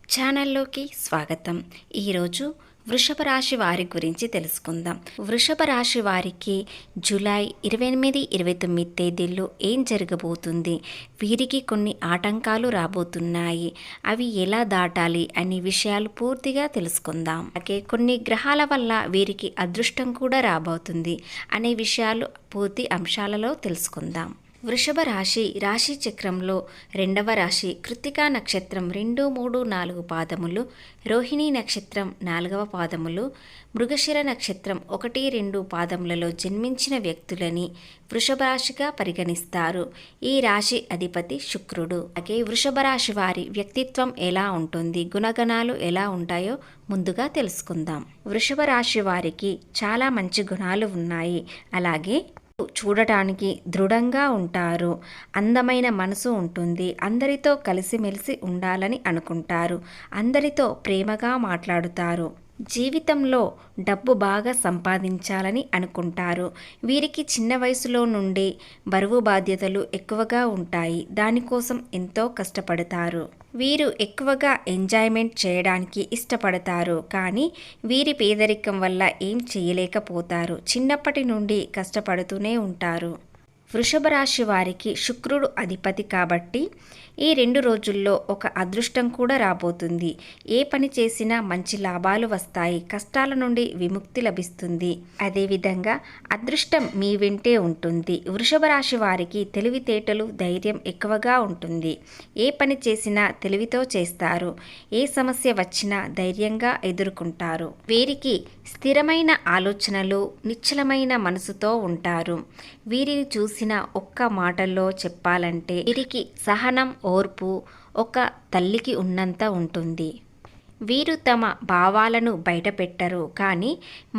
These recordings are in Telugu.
ఛానల్లోకి స్వాగతం. ఈరోజు వృషభ రాశి వారి గురించి తెలుసుకుందాం. వృషభ రాశి వారికి జూలై 28, 29 తేదీల్లో ఏం జరగబోతుంది, వీరికి కొన్ని ఆటంకాలు రాబోతున్నాయి, అవి ఎలా దాటాలి అనే విషయాలు పూర్తిగా తెలుసుకుందాం. అలాగే కొన్ని గ్రహాల వల్ల వీరికి అదృష్టం కూడా రాబోతుంది అనే విషయాలు పూర్తి అంశాలలో తెలుసుకుందాం. వృషభ రాశి రాశి చక్రంలో రెండవ రాశి. కృత్తికా నక్షత్రం 2, 3, 4 పాదములు, రోహిణీ నక్షత్రం 4వ పాదములు, మృగశిర నక్షత్రం 1, 2 పాదములలో జన్మించిన వ్యక్తులని వృషభ రాశిగా పరిగణిస్తారు. ఈ రాశి అధిపతి శుక్రుడు. అలాగే వృషభ రాశి వారి వ్యక్తిత్వం ఎలా ఉంటుంది, గుణగణాలు ఎలా ఉంటాయో ముందుగా తెలుసుకుందాం. వృషభ రాశి వారికి చాలా మంచి గుణాలు ఉన్నాయి. అలాగే చూడటానికి దృఢంగా ఉంటారు, అందమైన మనసు ఉంటుంది, అందరితో కలిసిమెలిసి ఉండాలని అనుకుంటారు, అందరితో ప్రేమగా మాట్లాడుతారు, జీవితంలో డబ్బు బాగా సంపాదించాలని అనుకుంటారు. వీరికి చిన్న వయసులో నుండి బరువు బాధ్యతలు ఎక్కువగా ఉంటాయి, దానికోసం ఎంతో కష్టపడతారు. వీరు ఎక్కువగా ఎంజాయ్మెంట్ చేయడానికి ఇష్టపడతారు, కానీ వీరి పేదరికం వల్ల ఏం చేయలేకపోతారు. చిన్నప్పటి నుండి కష్టపడుతూనే ఉంటారు. వృషభ రాశి వారికి శుక్రుడు అధిపతి కాబట్టి ఈ 2 రోజుల్లో ఒక అదృష్టం కూడా రాబోతుంది. ఏ పని చేసినా మంచి లాభాలు వస్తాయి, కష్టాల నుండి విముక్తి లభిస్తుంది. అదేవిధంగా అదృష్టం మీ వెంటే ఉంటుంది. వృషభ రాశి వారికి తెలివితేటలు, ధైర్యం ఎక్కువగా ఉంటుంది. ఏ పని చేసినా తెలివితో చేస్తారు. ఏ సమస్య వచ్చినా ధైర్యంగా ఎదుర్కొంటారు. వీరికి స్థిరమైన ఆలోచనలు, నిశ్చలమైన మనసుతో ఉంటారు. వీరిని చూసిన ఒక్క మాటల్లో చెప్పాలంటే వీరికి సహనం, ఓర్పు ఒక తల్లికి ఉన్నంత ఉంటుంది. వీరు తమ భావాలను బయటపెట్టరు, కానీ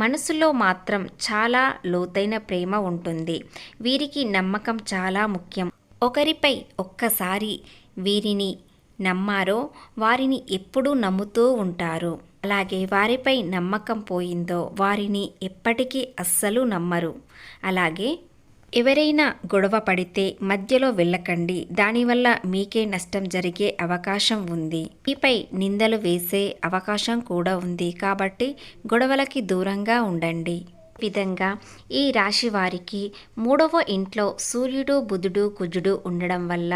మనసులో మాత్రం చాలా లోతైన ప్రేమ ఉంటుంది. వీరికి నమ్మకం చాలా ముఖ్యం. ఒకరిపై ఒక్కసారి వీరిని నమ్మారో వారిని ఎప్పుడూ నమ్ముతూ ఉంటారు. అలాగే వారిపై నమ్మకం పోయిందో వారిని ఎప్పటికీ అస్సలు నమ్మరు. అలాగే ఎవరైనా గొడవ పడితే మధ్యలో వెళ్ళకండి, దానివల్ల మీకే నష్టం జరిగే అవకాశం ఉంది. మీపై నిందలు వేసే అవకాశం కూడా ఉంది, కాబట్టి గొడవలకి దూరంగా ఉండండి. విధంగా ఈ రాశి వారికి 3వ ఇంట్లో సూర్యుడు, బుధుడు, కుజుడు ఉండడం వల్ల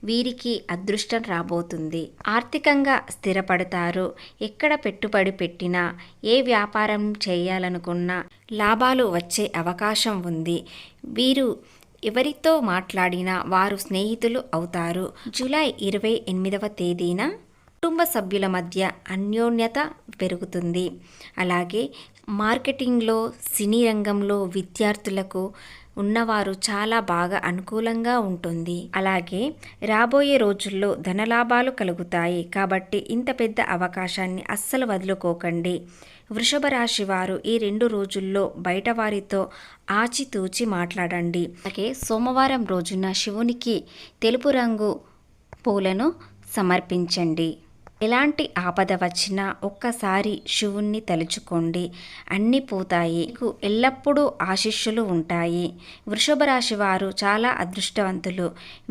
వీరికి అదృష్టం రాబోతుంది. ఆర్థికంగా స్థిరపడతారు. ఎక్కడ పెట్టుబడి పెట్టినా, ఏ వ్యాపారం చేయాలనుకున్నా లాభాలు వచ్చే అవకాశం ఉంది. వీరు ఎవరితో మాట్లాడినా వారు స్నేహితులు అవుతారు. జూలై 28వ తేదీన కుటుంబ సభ్యుల మధ్య అన్యోన్యత పెరుగుతుంది. అలాగే మార్కెటింగ్లో, సినీ రంగంలో విద్యార్థులకు ఉన్నవారు చాలా బాగా అనుకూలంగా ఉంటుంది. అలాగే రాబోయే రోజుల్లో ధనలాభాలు కలుగుతాయి, కాబట్టి ఇంత పెద్ద అవకాశాన్ని అస్సలు వదులుకోకండి. వృషభ రాశి వారు ఈ 2 రోజుల్లో బయట వారితో ఆచితూచి మాట్లాడండి. అలాగే సోమవారం రోజున శివునికి తెలుపు రంగు పూలను సమర్పించండి. ఎలాంటి ఆపద వచ్చినా ఒక్కసారి శివుణ్ణి తలుచుకోండి, అన్నీ పోతాయి. మీకు ఎల్లప్పుడూ ఆశీస్సులు ఉంటాయి. వృషభ రాశి వారు చాలా అదృష్టవంతులు.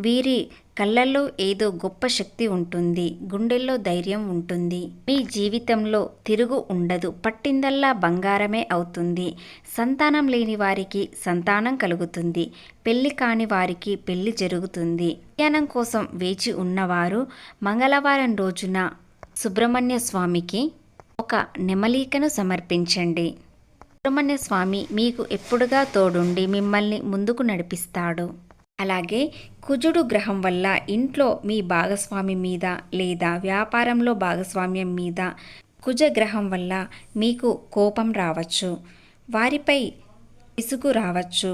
వీరి కళ్ళల్లో ఏదో గొప్ప శక్తి ఉంటుంది, గుండెల్లో ధైర్యం ఉంటుంది. మీ జీవితంలో తిరుగు ఉండదు, పట్టిందల్లా బంగారమే అవుతుంది. సంతానం లేని వారికి సంతానం కలుగుతుంది. పెళ్లి కాని వారికి పెళ్లి జరుగుతుంది. కళ్యాణం కోసం వేచి ఉన్నవారు మంగళవారం రోజున సుబ్రహ్మణ్య స్వామికి ఒక నెమలికను సమర్పించండి. సుబ్రహ్మణ్య స్వామి మీకు ఎప్పుడుగా తోడుండి మిమ్మల్ని ముందుకు నడిపిస్తాడు. అలాగే కుజుడు గ్రహం వల్ల ఇంట్లో మీ భాగస్వామి మీద లేదా వ్యాపారంలో భాగస్వామ్యం మీద కుజ గ్రహం వల్ల మీకు కోపం రావచ్చు, వారిపై విసుగు రావచ్చు.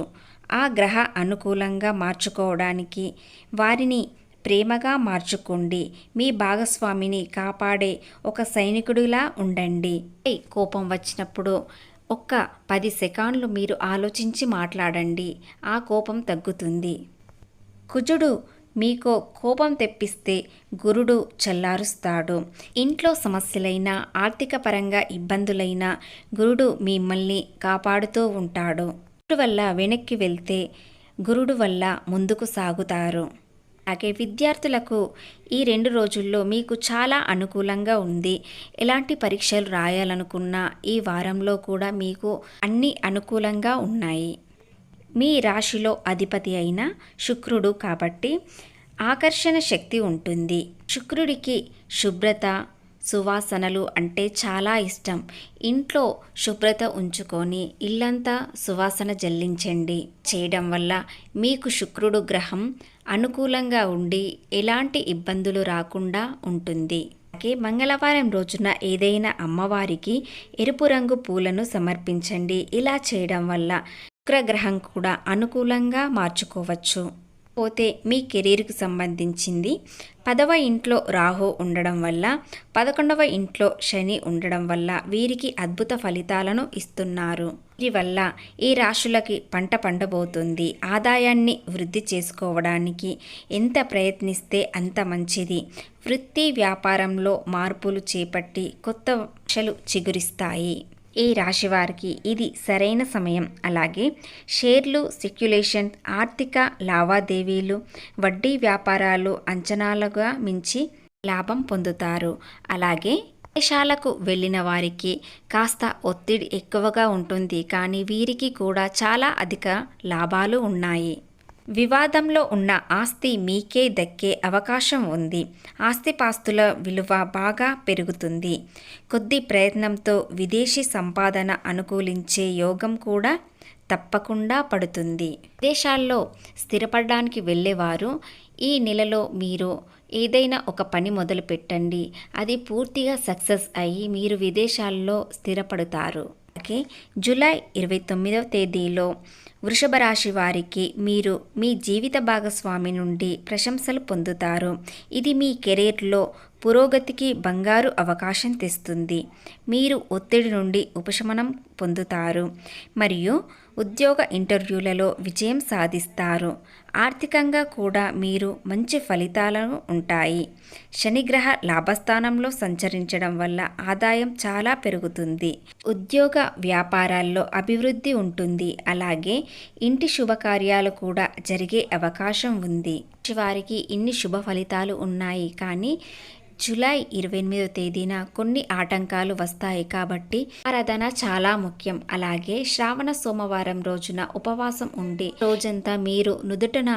ఆ గ్రహ అనుకూలంగా మార్చుకోవడానికి వారిని ప్రేమగా మార్చుకోండి. మీ భాగస్వామిని కాపాడే ఒక సైనికుడిలా ఉండండి. కోపం వచ్చినప్పుడు ఒక్క 10 సెకండ్లు మీరు ఆలోచించి మాట్లాడండి, ఆ కోపం తగ్గుతుంది. కుజుడు మీకు కోపం తెప్పిస్తే గురుడు చల్లారుస్తాడు. ఇంట్లో సమస్యలైనా, ఆర్థిక పరంగా ఇబ్బందులైనా గురుడు మిమ్మల్ని కాపాడుతూ ఉంటాడు. గురుడు వల్ల వెనక్కి వెళ్తే గురుడు వల్ల ముందుకు సాగుతారు. అలాగే విద్యార్థులకు ఈ 2 రోజుల్లో మీకు చాలా అనుకూలంగా ఉంది. ఎలాంటి పరీక్షలు రాయాలనుకున్నా ఈ వారంలో కూడా మీకు అన్ని అనుకూలంగా ఉన్నాయి. మీ రాశిలో అధిపతి అయిన శుక్రుడు కాబట్టి ఆకర్షణ శక్తి ఉంటుంది. శుక్రుడికి శుభ్రత, సువాసనలు అంటే చాలా ఇష్టం. ఇంట్లో శుభ్రత ఉంచుకొని ఇల్లంతా సువాసన జల్లించండి. చేయడం వల్ల మీకు శుక్రుడు గ్రహం అనుకూలంగా ఉండి ఎలాంటి ఇబ్బందులు రాకుండా ఉంటుంది. అలాగే మంగళవారం రోజున ఏదైనా అమ్మవారికి ఎరుపు రంగు పూలను సమర్పించండి. ఇలా చేయడం వల్ల శుక్రగ్రహం కూడా అనుకూలంగా మార్చుకోవచ్చు. పోతే మీ కెరీర్కు సంబంధించింది 10వ ఇంట్లో రాహు ఉండడం వల్ల, 11వ ఇంట్లో శని ఉండడం వల్ల వీరికి అద్భుత ఫలితాలను ఇస్తున్నారు. వీరి వల్ల ఈ రాశులకి పంట పండబోతుంది. ఆదాయాన్ని వృద్ధి చేసుకోవడానికి ఎంత ప్రయత్నిస్తే అంత మంచిది. వృత్తి వ్యాపారంలో మార్పులు చేపట్టి కొత్త ఆశలు చిగురిస్తాయి. ఈ రాశి వారికి ఇది సరైన సమయం. అలాగే షేర్లు, స్పెక్యులేషన్, ఆర్థిక లావాదేవీలు, వడ్డీ వ్యాపారాలు అంచనాలుగా మించి లాభం పొందుతారు. అలాగే విదేశాలకు వెళ్ళిన వారికి కాస్త ఒత్తిడి ఎక్కువగా ఉంటుంది, కానీ వీరికి కూడా చాలా అధిక లాభాలు ఉన్నాయి. వివాదంలో ఉన్న ఆస్తి మీకే దక్కే అవకాశం ఉంది. ఆస్తిపాస్తుల విలువ బాగా పెరుగుతుంది. కొద్ది ప్రయత్నంతో విదేశీ సంపాదన అనుకూలించే యోగం కూడా తప్పకుండా పడుతుంది. విదేశాల్లో స్థిరపడడానికి వెళ్ళేవారు ఈ నెలలో మీరు ఏదైనా ఒక పని మొదలు పెట్టండి. అది పూర్తిగా సక్సెస్ అయ్యి మీరు విదేశాల్లో స్థిరపడతారు. అలాగే జూలై 29వ తేదీలో వృషభ రాశి వారికి మీరు మీ జీవిత భాగస్వామి నుండి ప్రశంసలు పొందుతారు. ఇది మీ కెరీర్లో పురోగతికి బంగారు అవకాశం తెస్తుంది. మీరు ఒత్తిడి నుండి ఉపశమనం పొందుతారు మరియు ఉద్యోగ ఇంటర్వ్యూలలో విజయం సాధిస్తారు. ఆర్థికంగా కూడా మీరు మంచి ఫలితాలను ఉంటాయి. శనిగ్రహ లాభస్థానంలో సంచరించడం వల్ల ఆదాయం చాలా పెరుగుతుంది. ఉద్యోగ వ్యాపారాల్లో అభివృద్ధి ఉంటుంది. అలాగే ఇంటి శుభకార్యాలు కూడా జరిగే అవకాశం ఉంది. వారికి ఇన్ని శుభ ఫలితాలు ఉన్నాయి, కానీ జూలై 28వ తేదీన కొన్ని ఆటంకాలు వస్తాయి కాబట్టి ఆరాధన చాలా ముఖ్యం. అలాగే శ్రావణ సోమవారం రోజున ఉపవాసం ఉండి రోజంతా మీరు నుదుటన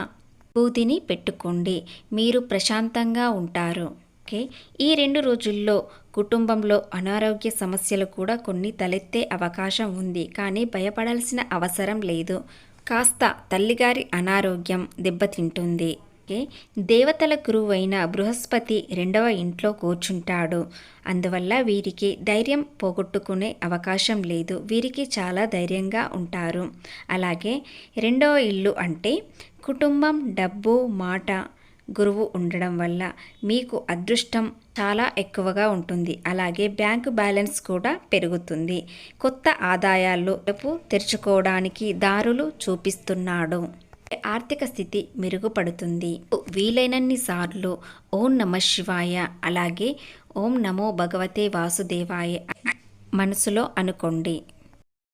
పూతిని పెట్టుకోండి. మీరు ప్రశాంతంగా ఉంటారు. ఓకే, ఈ 2 రోజుల్లో కుటుంబంలో అనారోగ్య సమస్యలు కూడా కొన్ని తలెత్తే అవకాశం ఉంది, కానీ భయపడాల్సిన అవసరం లేదు. కాస్త తల్లిగారి అనారోగ్యం దెబ్బతింటుంది. దేవతల గురువు అయిన బృహస్పతి 2వ ఇంట్లో కూర్చుంటాడు. అందువల్ల వీరికి ధైర్యం పోగొట్టుకునే అవకాశం లేదు. వీరికి చాలా ధైర్యంగా ఉంటారు. అలాగే 2వ ఇల్లు అంటే కుటుంబం, డబ్బు, మాట, గురువు ఉండడం వల్ల మీకు అదృష్టం చాలా ఎక్కువగా ఉంటుంది. అలాగే బ్యాంకు బ్యాలెన్స్ కూడా పెరుగుతుంది. కొత్త ఆదాయాలు తెరుచుకోవడానికి దారులు చూపిస్తున్నాడు. ఆర్థిక స్థితి మెరుగుపడుతుంది. వీలైనన్ని సార్లు ఓం నమః శివాయ, అలాగే ఓం నమో భగవతే వాసుదేవాయ మనసులో అనుకోండి.